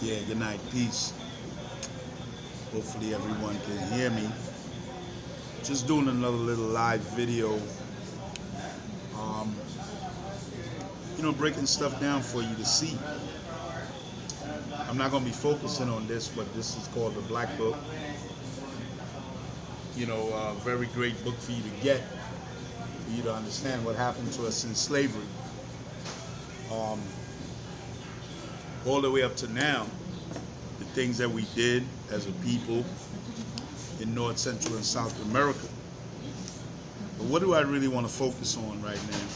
Yeah, good night. Peace. Hopefully everyone can hear me. Just doing another little live video. Um, breaking stuff down for you to see. I'm not going to be focusing on this, but this is called the Black Book. A very great book for you to get, for you to understand what happened to us in slavery. All the way up to now, the things that we did as a people in North, Central, and South America. But what do I really want to focus on right now?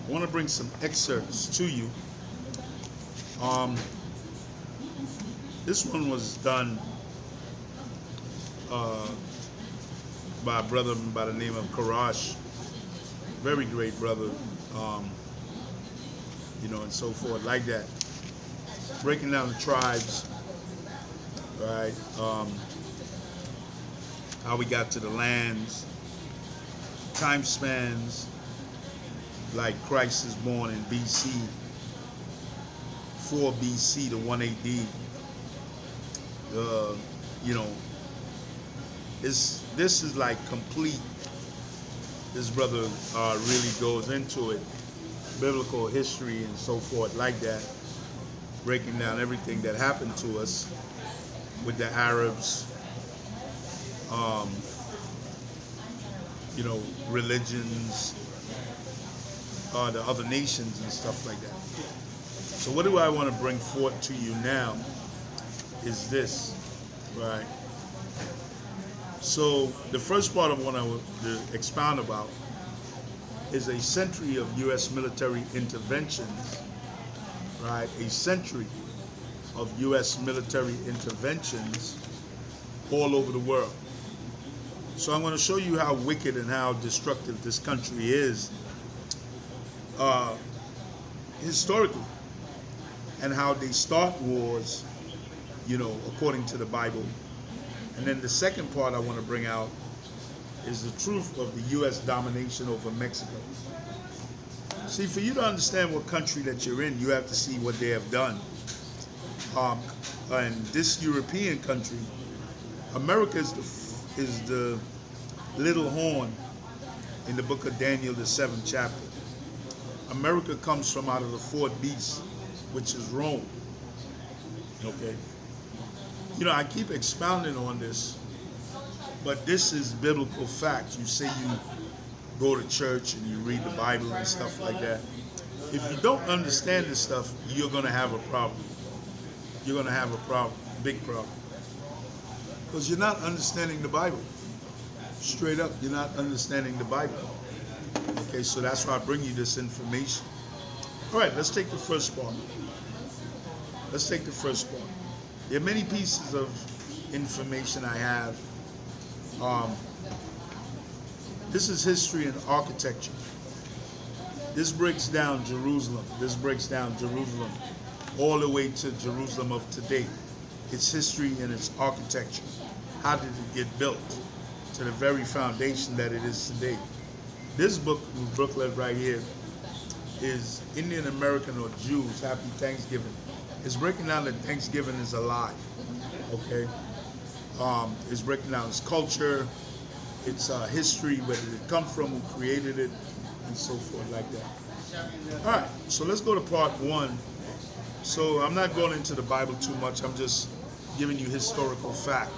I want to bring some excerpts to you. This one was done by a brother by the name of Karash, very great brother, and so forth, like that. Breaking down the tribes, right? How we got to the lands, time spans, like Christ is born in BC, 4 BC to 1 AD. This is like complete. This brother really goes into it, biblical history and so forth, like that, breaking down everything that happened to us with the Arabs, religions, the other nations and stuff like that. So what do I want to bring forth to you now is this, right? So the first part I want to expound about is a century of U.S. military interventions, right? A century of U.S. military interventions all over the world. So I'm going to show you how wicked and how destructive this country is historically, and how they start wars, according to the Bible. And then the second part I want to bring out is the truth of the U.S. domination over Mexico. See, for you to understand what country that you're in, you have to see what they have done. And this European country, America is the little horn in the book of Daniel, the 7th chapter. America comes from out of the fourth beast, which is Rome. Okay? I keep expounding on this, but this is biblical fact. You say you go to church and you read the Bible and stuff like that. If you don't understand this stuff, you're going to have a problem. You're going to have a problem, big problem. Because you're not understanding the Bible. Straight up, you're not understanding the Bible. Okay, so that's why I bring you this information. All right, let's take the first part. Let's take the first part. There are many pieces of information I have. This is history and architecture. This breaks down Jerusalem. This breaks down Jerusalem all the way to Jerusalem of today. Its history and its architecture. How did it get built to the very foundation that it is today? This booklet right here is Indian American or Jews Happy Thanksgiving. It's breaking down that Thanksgiving is a lie, okay? It's breaking down its culture, its history, where did it come from, who created it, and so forth like that. All right, so let's go to part one. So I'm not going into the Bible too much. I'm just giving you historical fact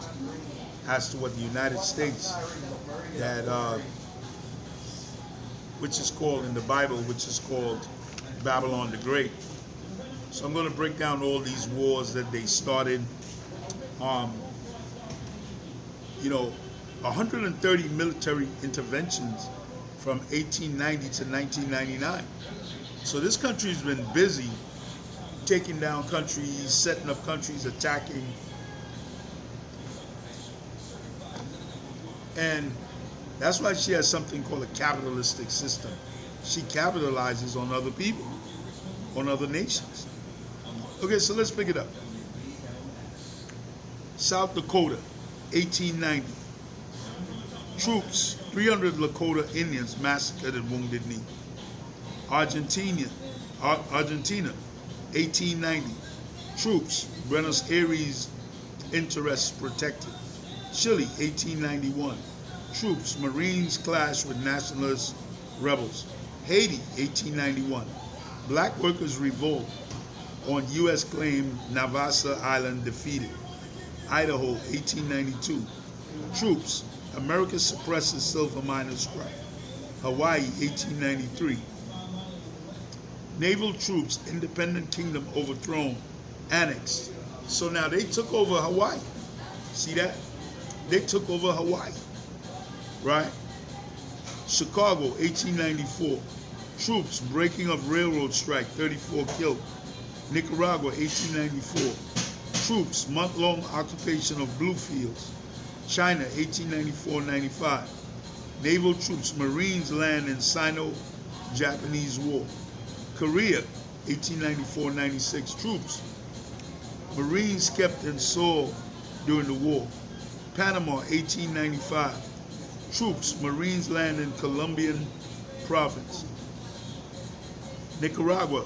as to what the United States, that which is called in the Bible, which is called Babylon the Great. So I'm going to break down all these wars that they started. 130 military interventions from 1890 to 1999. So this country's been busy taking down countries, setting up countries, attacking. And that's why she has something called a capitalistic system. She capitalizes on other people, on other nations. Okay, so let's pick it up. South Dakota, 1890. Troops, 300 Lakota Indians massacred at Wounded Knee. Argentina, 1890. Troops, Buenos Aires interests protected. Chile, 1891. Troops, Marines clash with nationalist rebels. Haiti, 1891. Black workers revolt on U.S. claim Navassa Island defeated. Idaho, 1892. Troops, America suppresses silver miners strike. Hawaii, 1893. Naval troops, independent kingdom overthrown, annexed. So now they took over Hawaii. See that? They took over Hawaii, right? Chicago, 1894. Troops, breaking of railroad strike, 34 killed. Nicaragua, 1894. Troops, month-long occupation of Bluefields. China, 1894-95. Naval troops, Marines land in Sino-Japanese War. Korea, 1894-96. Troops, Marines kept in Seoul during the war. Panama, 1895. Troops, Marines land in Colombian province. Nicaragua,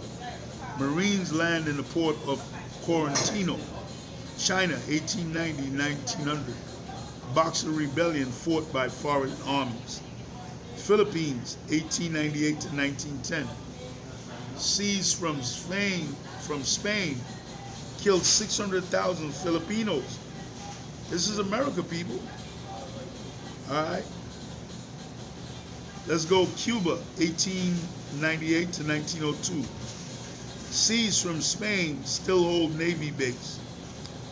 Marines land in the port of Quarantino. China, 1890-1900. Boxer rebellion fought by foreign armies. Philippines, 1898-1910. Seized from Spain, killed 600,000 Filipinos. This is America, people. All right. Let's go Cuba, 1898-1902. Seized from Spain, still hold Navy base.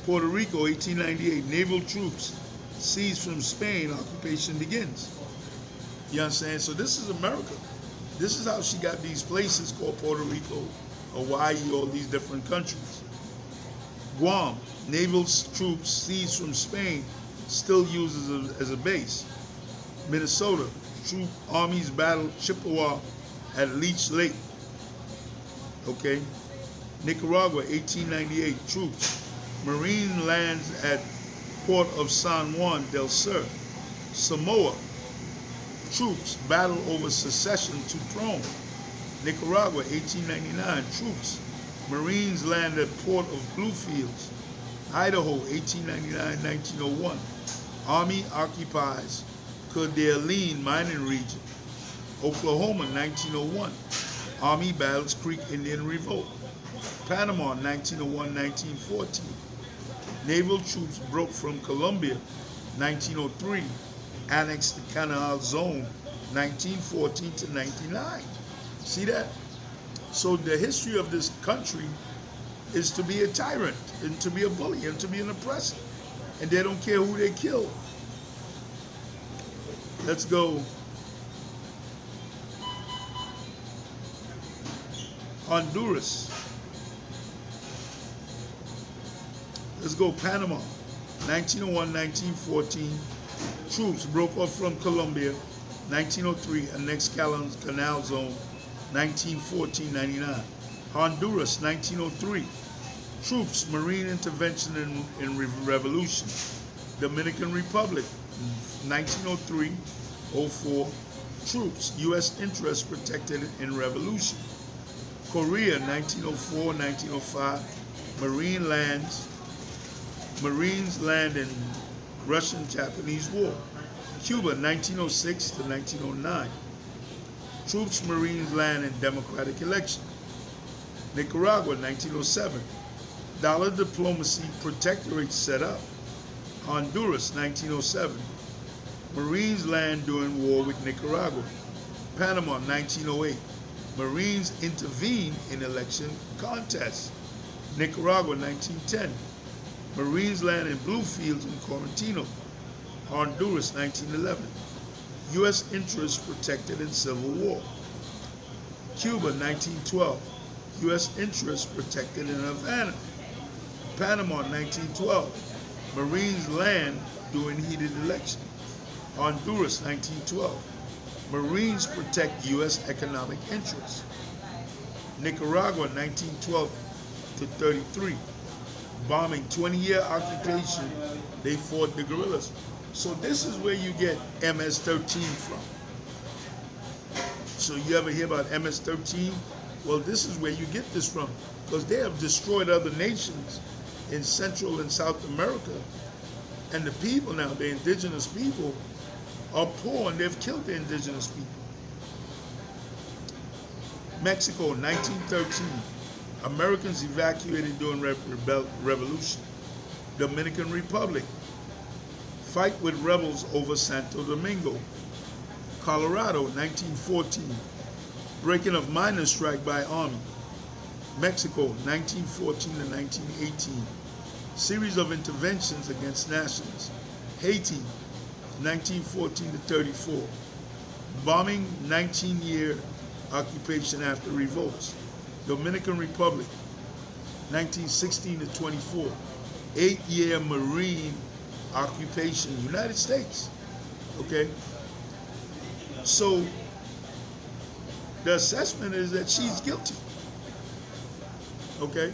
Puerto Rico, 1898. Naval troops seized from Spain, occupation begins. You understand? So this is America. This is how she got these places called Puerto Rico, Hawaii, all these different countries. Guam, naval troops seized from Spain, still used as a base. Minnesota, troop armies battled Chippewa at Leech Lake. Okay. Nicaragua, 1898, troops. Marine lands at port of San Juan del Sur. Samoa, troops battle over succession to throne. Nicaragua, 1899, troops. Marines land at port of Bluefields. Idaho, 1899-1901. Army occupies Coeur d'Alene mining region. Oklahoma, 1901. Army battles Creek Indian Revolt. Panama, 1901-1914. Naval troops broke from Colombia, 1903. Annexed the Canal Zone, 1914 to 1999. See that? So the history of this country is to be a tyrant, and to be a bully, and to be an oppressor. And they don't care who they kill. Let's go. Honduras. Let's go Panama. 1901-1914. Troops broke off from Colombia. 1903, annexed Canal Zone. 1914-99. Honduras, 1903. Troops, Marine intervention in revolution. Dominican Republic, 1903-04. Troops, U.S. interests protected in revolution. Korea, 1904-1905. Marines land in Russian-Japanese War. Cuba, 1906 to 1909. Troops, Marines land in democratic election. Nicaragua, 1907. Dollar diplomacy protectorate set up. Honduras, 1907. Marines land during war with Nicaragua. Panama, 1908. Marines intervene in election contest. Nicaragua, 1910. Marines land in Bluefields and Quarantino. Honduras, 1911. U.S. interests protected in Civil War. Cuba, 1912. U.S. interests protected in Havana. Panama, 1912. Marines land during heated election. Honduras, 1912. Marines protect U.S. economic interests. Nicaragua, 1912 to 33. Bombing, 20-year occupation, they fought the guerrillas. So this is where you get MS-13 from. So you ever hear about MS-13? Well, this is where you get this from. because they have destroyed other nations in Central and South America. And the people now, the indigenous people, are poor, and they've killed the indigenous people. Mexico, 1913. Americans evacuated during revolution. Dominican Republic. Fight with rebels over Santo Domingo. Colorado, 1914. Breaking of miners' strike by army. Mexico, 1914 to 1918. Series of interventions against nationalists. Haiti, 1914 to 34. Bombing, 19-year occupation after revolts. Dominican Republic, 1916 to 24. 8-year Marine occupation, United States. Okay? So, the assessment is that she's guilty. Okay?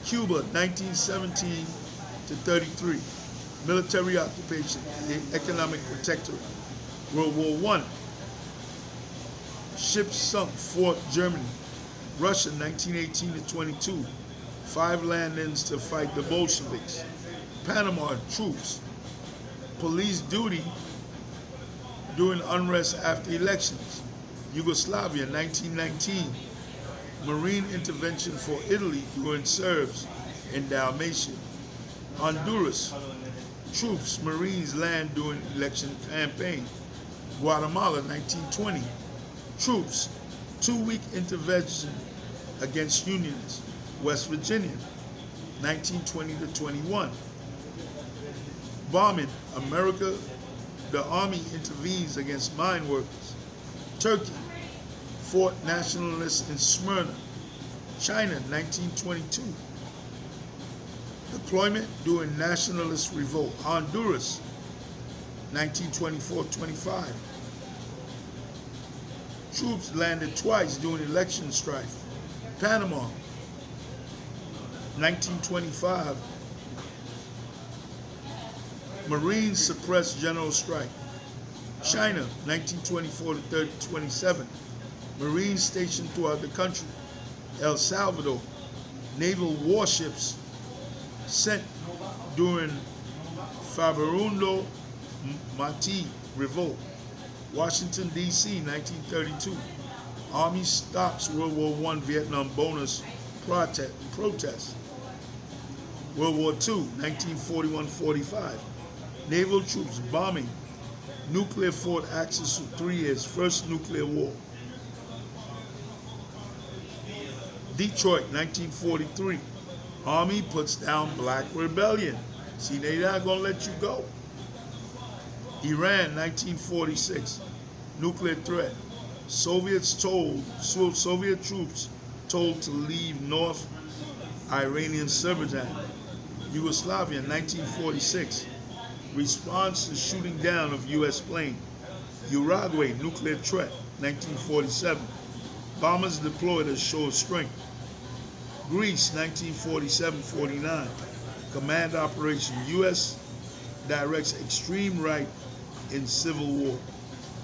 Cuba, 1917 to 33. Military occupation, the economic protectorate. World War I. Ships sunk, Fort Germany. Russia, 1918 to 22. 5 land-ins to fight the Bolsheviks. Panama, troops. Police duty during unrest after elections. Yugoslavia, 1919. Marine intervention for Italy during Serbs in Dalmatia. Honduras, troops, Marines land during election campaign. Guatemala, 1920. Troops, 2-week intervention against Unionists. West Virginia, 1920 to 21. Bombing, America, the Army intervenes against mine workers. Turkey, Fort Nationalists in Smyrna. China, 1922. Deployment during nationalist revolt. Honduras, 1924-25. Troops landed twice during election strife. Panama, 1925. Marines suppressed general strike. China, 1924 to 27. Marines stationed throughout the country. El Salvador, naval warships sent during Fabundo Mati revolt. Washington, D.C., 1932. Army stops World War I Vietnam bonus protest. World War II, 1941-45. Naval troops bombing nuclear fort Axis for 3 years, first nuclear war. Detroit, 1943. Army puts down black rebellion. See, they're not going to let you go. Iran, 1946. Nuclear threat. Soviet troops told to leave North Iranian Azerbaijan. Yugoslavia, 1946. Response to shooting down of U.S. plane. Uruguay, nuclear threat, 1947. Bombers deployed as show of strength. Greece, 1947-49. Command operation. U.S. directs extreme right in civil war.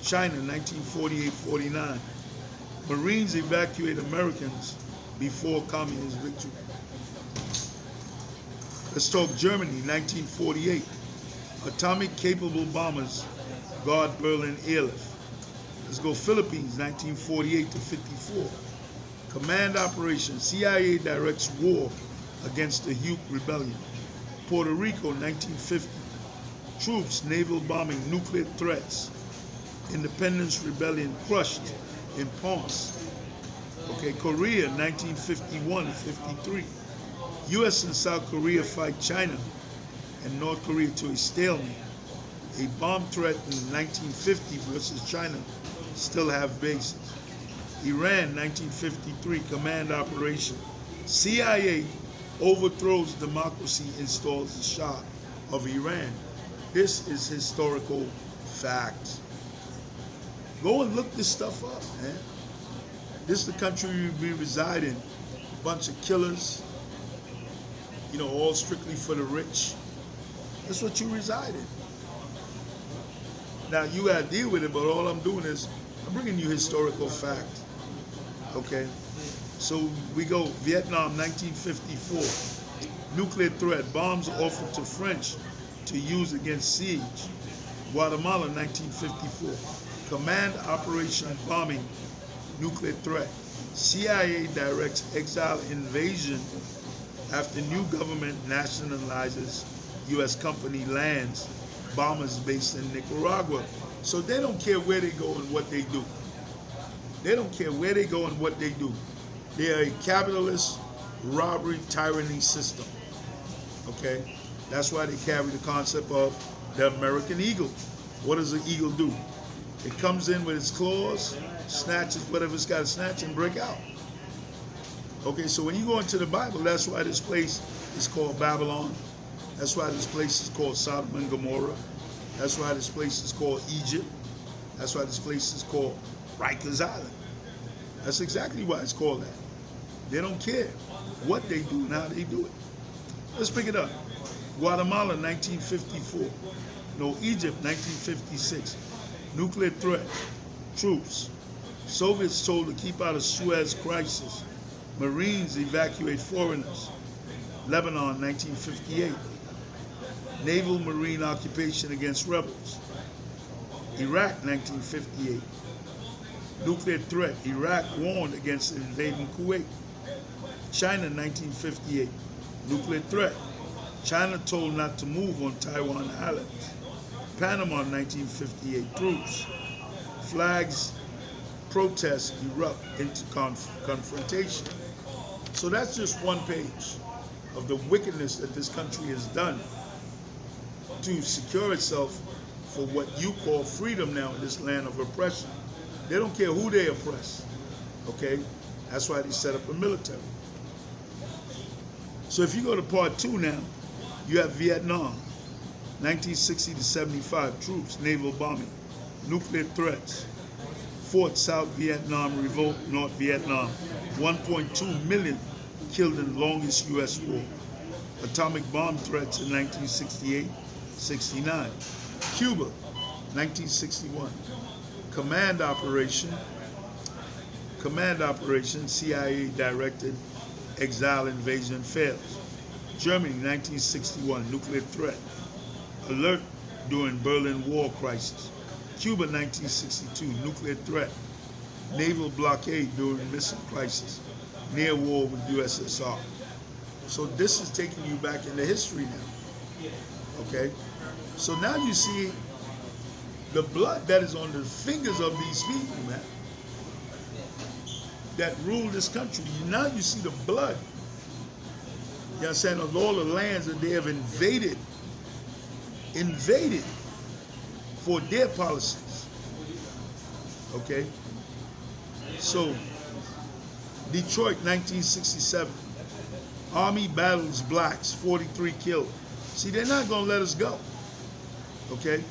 China, 1948-49. Marines evacuate Americans before communist victory. Let's talk Germany, 1948. Atomic-capable bombers guard Berlin airlift. Let's go Philippines, 1948 to 54. Command operation. CIA directs war against the Hue Rebellion. Puerto Rico, 1950. Troops, naval bombing, nuclear threats. Independence Rebellion crushed in Ponce. Okay, Korea, 1951-53. U.S. and South Korea fight China and North Korea to a stalemate. A bomb threat in 1950 versus China still have bases. Iran, 1953, command operation. CIA overthrows democracy, installs the Shah of Iran. This is historical fact. Go and look this stuff up, man. This is the country we reside in. A bunch of killers, you know, all strictly for the rich. That's what you reside in. Now, you got to deal with it, but all I'm doing is I'm bringing you historical fact, okay? So we go Vietnam 1954. Nuclear threat. Bombs offered to French to use against siege. Guatemala 1954. Command operation bombing. Nuclear threat. CIA directs exile invasion after new government nationalizes U.S. company lands bombers based in Nicaragua. So they don't care where they go and what they do. They don't care where they go and what they do. They are a capitalist robbery tyranny system. Okay? That's why they carry the concept of the American eagle. What does an eagle do? It comes in with its claws, snatches whatever it's got to snatch, and break out. Okay, so when you go into the Bible, that's why this place is called Babylon. That's why this place is called Sodom and Gomorrah. That's why this place is called Egypt. That's why this place is called Rikers Island. That's exactly why it's called that. They don't care what they do and how they do it. Let's pick it up. Guatemala, 1954. No, Egypt, 1956. Nuclear threat. Troops. Soviets told to keep out of Suez crisis. Marines evacuate foreigners. Lebanon, 1958. Naval Marine occupation against rebels. Iraq, 1958. Nuclear threat. Iraq warned against invading Kuwait. China, 1958. Nuclear threat. China told not to move on Taiwan Islands. Panama, 1958. Troops. Flags. Protests erupt into confrontation. So that's just one page of the wickedness that this country has done to secure itself for what you call freedom now in this land of oppression. They don't care who they oppress. Okay? That's why they set up a military. So if you go to part 2 now, you have Vietnam, 1960 to 75, troops, naval bombing, nuclear threats, Fort South Vietnam revolt, North Vietnam, 1.2 million killed in longest U.S. war, atomic bomb threats in 1968, 69, Cuba, 1961, command operation, CIA directed, exile invasion fails. Germany, 1961, nuclear threat, alert during Berlin Wall crisis. Cuba, 1962, nuclear threat, naval blockade during missile crisis, near war with USSR. So this is taking you back into history now, okay? So now you see the blood that is on the fingers of these people, man, that rule this country. Now you see the blood, you understand, of all the lands that they have invaded for their policies, okay? So, Detroit, 1967, Army battles blacks, 43 killed. See, they're not gonna let us go, okay?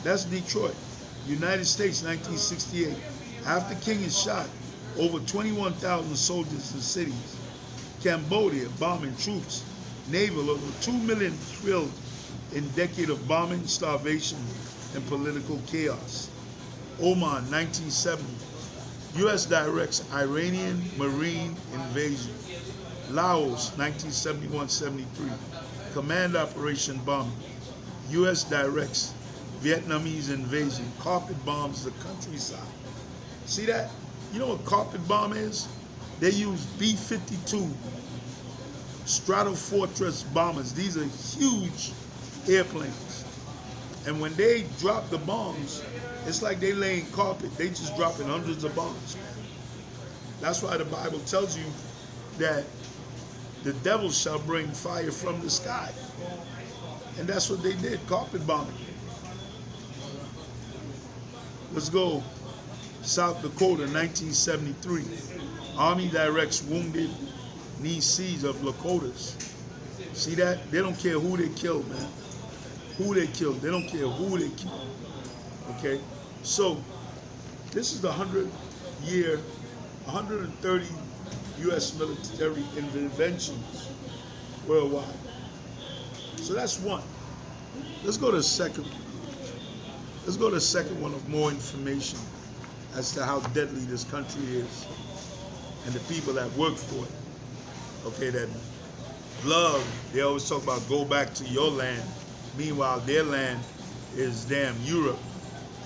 That's Detroit. United States, 1968, after King is shot, over 21,000 soldiers in cities. Cambodia, bombing troops, naval, over 2 million killed in decade of bombing, starvation, and political chaos. Oman, 1970. U.S. directs Iranian Marine invasion. Laos, 1971-73. Command operation bombing. U.S. directs Vietnamese invasion. Carpet bombs the countryside. See that? You know what carpet bomb is? They use B-52 Stratofortress bombers. These are huge airplanes. And when they drop the bombs, it's like they laying carpet. They just dropping hundreds of bombs, man. That's why the Bible tells you that the devil shall bring fire from the sky. And that's what they did, carpet bombing. Let's go. South Dakota, 1973. Army directs wounded knee siege of Lakotas. See that? They don't care who they kill, man. Who they kill. They don't care who they kill. Okay? So, this is the 130 U.S. military interventions worldwide. So that's one. Let's go to the second one. Let's go to the second one of more information as to how deadly this country is and the people that work for it. Okay, that love, they always talk about go back to your land. Meanwhile, their land is damn Europe.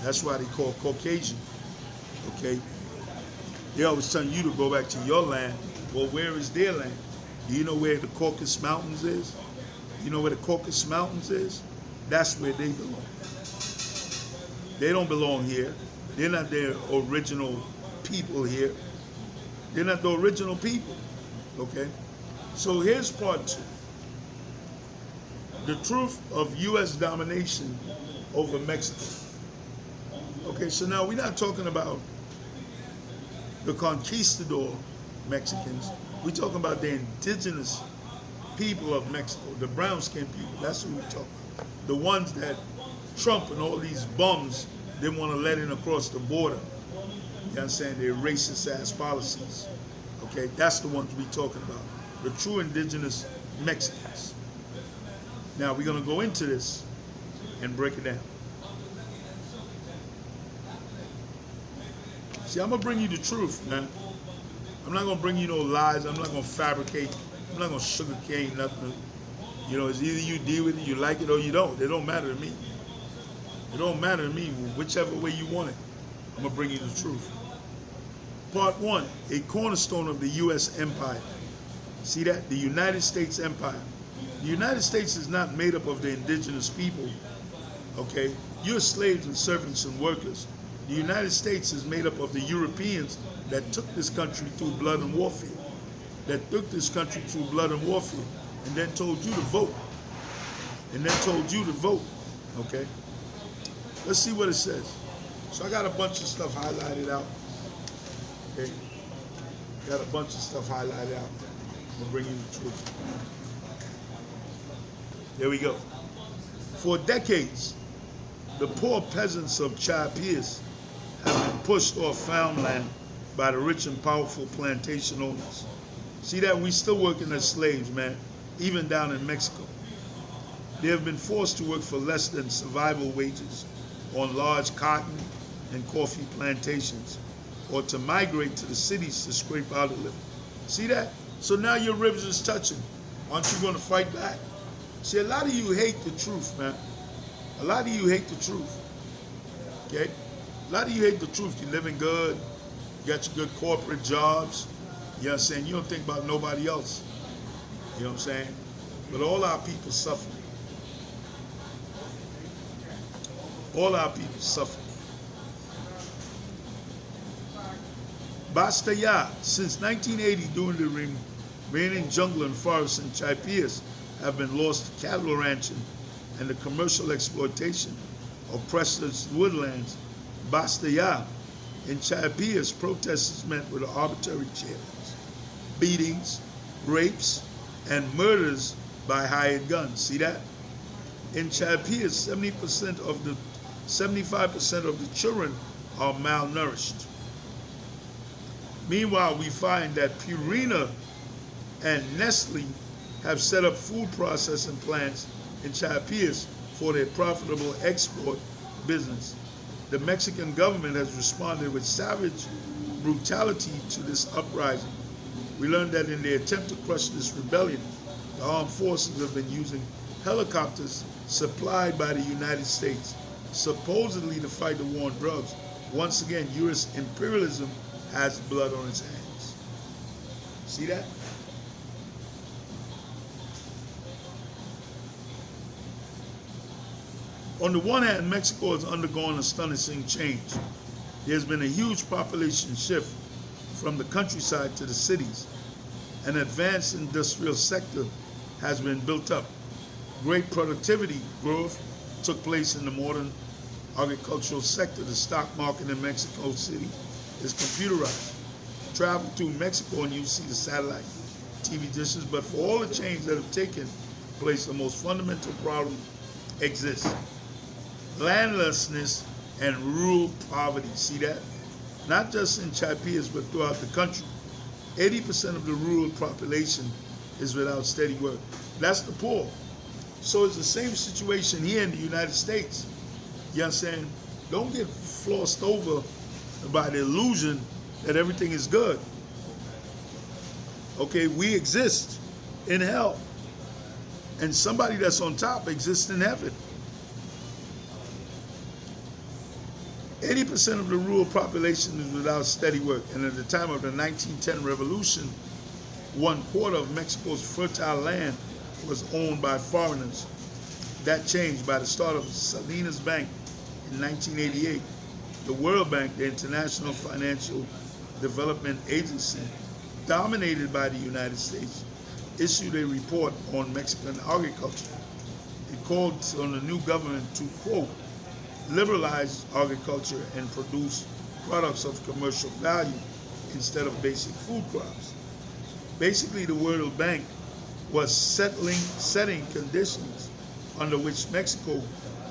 That's why they call Caucasian. Okay? They always telling you to go back to your land. Well, where is their land? Do you know where the Caucasus Mountains is? You know where the Caucasus Mountains is? That's where they belong. They don't belong here. They're not the original people here. They're not the original people. Okay? So here's part 2. The truth of U.S. domination over Mexico. Okay, so now we're not talking about the conquistador Mexicans. We're talking about the indigenous people of Mexico, the brown-skinned people. That's who we're talking about. The ones that Trump and all these bums didn't want to let in across the border. You understand? Their racist-ass policies. Okay, that's the ones we're talking about. The true indigenous Mexicans. Now, we're going to go into this and break it down. See, I'm going to bring you the truth, man. I'm not going to bring you no lies. I'm not going to fabricate. I'm not going to sugarcane nothing. You know, it's either you deal with it, you like it, or you don't. It don't matter to me. It don't matter to me. Whichever way you want it, I'm going to bring you the truth. Part 1, a cornerstone of the U.S. empire. See that? The United States empire. The United States is not made up of the indigenous people, okay? You're slaves and servants and workers. The United States is made up of the Europeans that took this country through blood and warfare, and then told you to vote, okay? Let's see what it says. So I got a bunch of stuff highlighted out, okay? Got a bunch of stuff highlighted out. I'm gonna bring you the truth. There we go. For decades, the poor peasants of Chiapas have been pushed off farmland by the rich and powerful plantation owners. See that? We still working as slaves, man, even down in Mexico. They have been forced to work for less than survival wages on large cotton and coffee plantations, or to migrate to the cities to scrape out a living. See that? So now your ribs is touching. Aren't you going to fight back? See, a lot of you hate the truth, man. A lot of you hate the truth. Okay? A lot of you hate the truth. You're living good. You got your good corporate jobs. You know what I'm saying? You don't think about nobody else. You know what I'm saying? But all our people suffer. All our people suffer. Basta ya. Since 1980, during the remaining jungle and forests in Chiapas have been lost to cattle ranching and the commercial exploitation of precious woodlands. Basta ya. In Chiapas, protesters met with arbitrary killings, beatings, rapes, and murders by hired guns. See that? In Chiapas, 75% of the children are malnourished. Meanwhile, we find that Purina and Nestle have set up food processing plants in Chiapas for their profitable export business. The Mexican government has responded with savage brutality to this uprising. We learned that in their attempt to crush this rebellion, the armed forces have been using helicopters supplied by the United States, supposedly to fight the war on drugs. Once again, U.S. imperialism has blood on its hands. See that? On the one hand, Mexico has undergone astonishing change. There's been a huge population shift from the countryside to the cities. An advanced industrial sector has been built up. Great productivity growth took place in the modern agricultural sector. The stock market in Mexico City is computerized. Travel through Mexico and you see the satellite TV dishes, but for all the change that have taken place, the most fundamental problem exists. Landlessness and rural poverty. See that? Not just in Chiapas, but throughout the country. 80% of the rural population is without steady work. That's the poor. So it's the same situation here in the United States. You understand? Don't get flossed over by the illusion that everything is good. Okay, we exist in hell. And somebody that's on top exists in heaven. 80% of the rural population is without steady work. And at the time of the 1910 revolution, 1/4 of Mexico's fertile land was owned by foreigners. That changed by the start of Salinas Bank in 1988. The World Bank, the international financial development agency, dominated by the United States, issued a report on Mexican agriculture. It called on the new government to, quote, liberalize agriculture and produce products of commercial value instead of basic food crops. Basically, the World Bank was setting conditions under which Mexico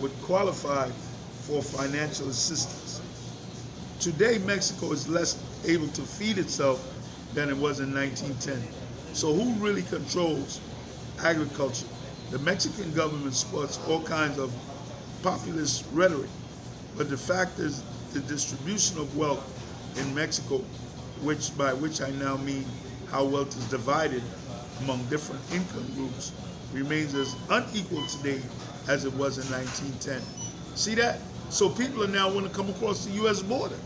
would qualify for financial assistance. Today, Mexico is less able to feed itself than it was in 1910. So who really controls agriculture? The Mexican government sports all kinds of populist rhetoric, but the fact is the distribution of wealth in Mexico, by which I now mean how wealth is divided among different income groups, remains as unequal today as it was in 1910. See that? So people are now want to come across the U.S. border.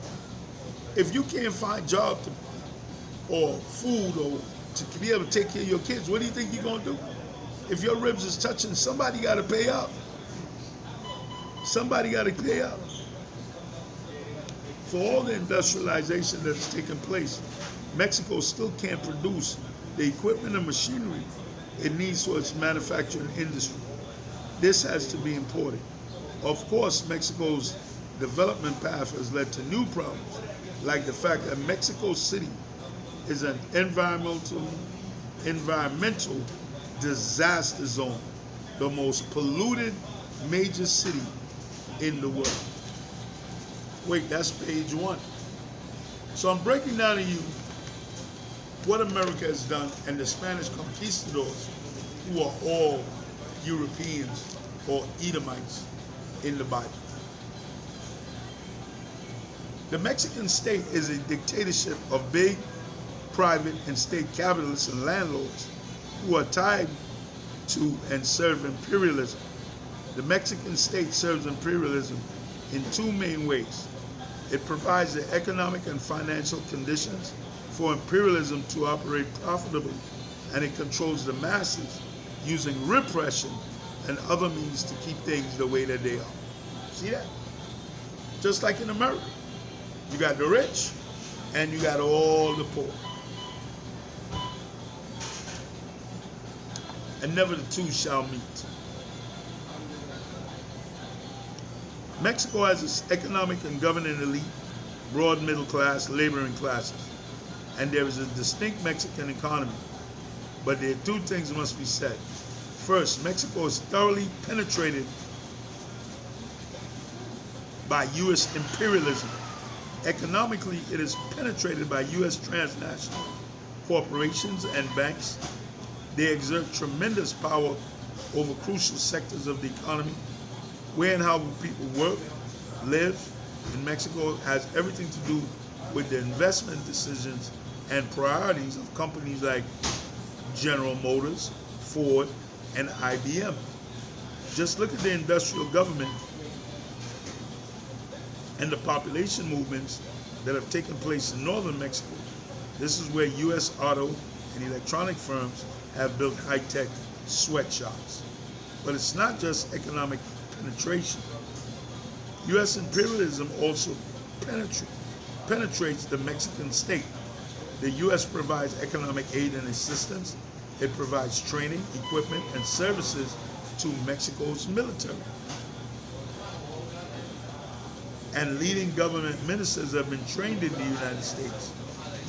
If you can't find job or food or to be able to take care of your kids, what do you think you're going to do? If your ribs is touching, somebody got to pay up. Somebody got to pay up. For all the industrialization that's taken place, Mexico still can't produce the equipment and machinery it needs for its manufacturing industry. This has to be imported. Of course, Mexico's development path has led to new problems, like the fact that Mexico City is an environmental disaster zone, the most polluted major city in the world. Wait, that's page 1. So I'm breaking down to you what America has done and the Spanish conquistadors, who are all Europeans or Edomites in the Bible. The Mexican state is a dictatorship of big, private, and state capitalists and landlords who are tied to and serve imperialism. The Mexican state serves imperialism in 2 main ways. It provides the economic and financial conditions for imperialism to operate profitably, and it controls the masses using repression and other means to keep things the way that they are. See that? Just like in America. You got the rich and you got all the poor. And never the two shall meet. Mexico has its economic and governing elite, broad middle class, laboring classes. And there is a distinct Mexican economy. But there are 2 things must be said. First, Mexico is thoroughly penetrated by U.S. imperialism. Economically, it is penetrated by U.S. transnational corporations and banks. They exert tremendous power over crucial sectors of the economy. Where and how people work, live in Mexico has everything to do with the investment decisions and priorities of companies like General Motors, Ford, and IBM. Just look at the industrial government and the population movements that have taken place in northern Mexico. This is where U.S. auto and electronic firms have built high-tech sweatshops. But it's not just economic penetration. U.S. imperialism also penetrates the Mexican state. The U.S. provides economic aid and assistance. It provides training, equipment, and services to Mexico's military. And leading government ministers have been trained in the United States.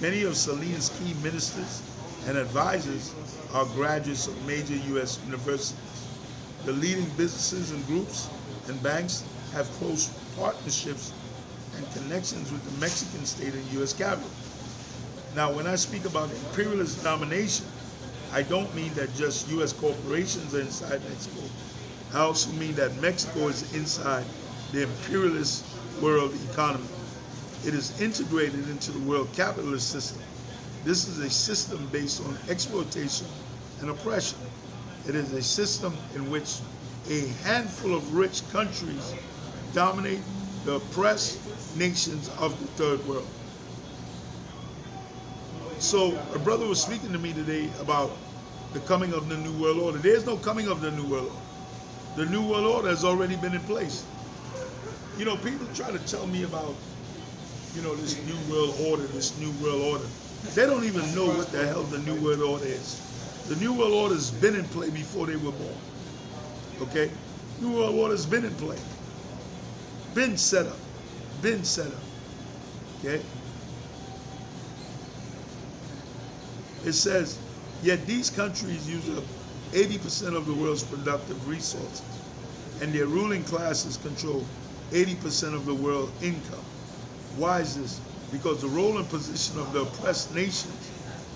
Many of Salinas' key ministers and advisors are graduates of major U.S. universities. The leading businesses and groups and banks have close partnerships and connections with the Mexican state and U.S. capital. Now, when I speak about imperialist domination, I don't mean that just U.S. corporations are inside Mexico. I also mean that Mexico is inside the imperialist world economy. It is integrated into the world capitalist system. This is a system based on exploitation and oppression. It is a system in which a handful of rich countries dominate the oppressed nations of the third world. So a brother was speaking to me today about the coming of the New World Order. There's no coming of the New World Order. The New World Order has already been in place. You know, people try to tell me about, you know, this New World Order, this New World Order. They don't even know what the hell the New World Order is. The New World Order has been in play before they were born. Okay? New World Order has been in play. Been set up. Been set up. Okay? It says, yet these countries use up 80% of the world's productive resources, and their ruling classes control 80% of the world income. Why is this? Because the role and position of the oppressed nations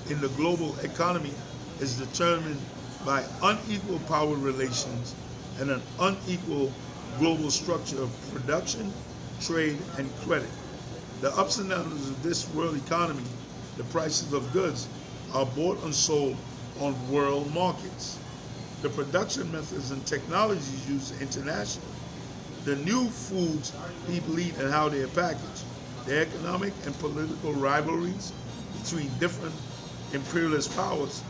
in the global economy is determined by unequal power relations and an unequal global structure of production, trade, and credit. The ups and downs of this world economy, the prices of goods, are bought and sold on world markets. The production methods and technologies used internationally, the new foods people eat and how they are packaged, the economic and political rivalries between different imperialist powers,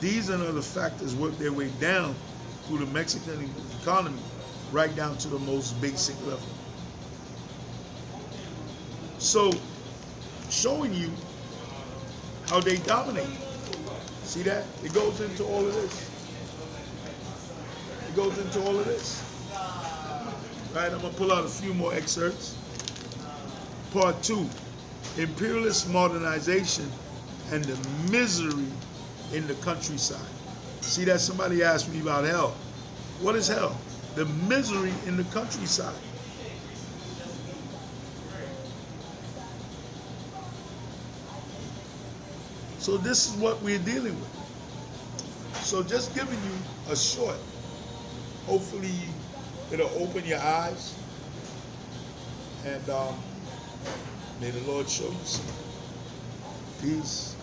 these and other factors work their way down through the Mexican economy, right down to the most basic level. So, showing you how they dominate. See that? It goes into all of this. It goes into all of this. Right, I'm gonna pull out a few more excerpts. Part 2, imperialist modernization and the misery in the countryside. See that? Somebody asked me about hell. What is hell? The misery in the countryside. So this is what we're dealing with. So just giving you a short, hopefully it'll open your eyes, and may the Lord show you some peace.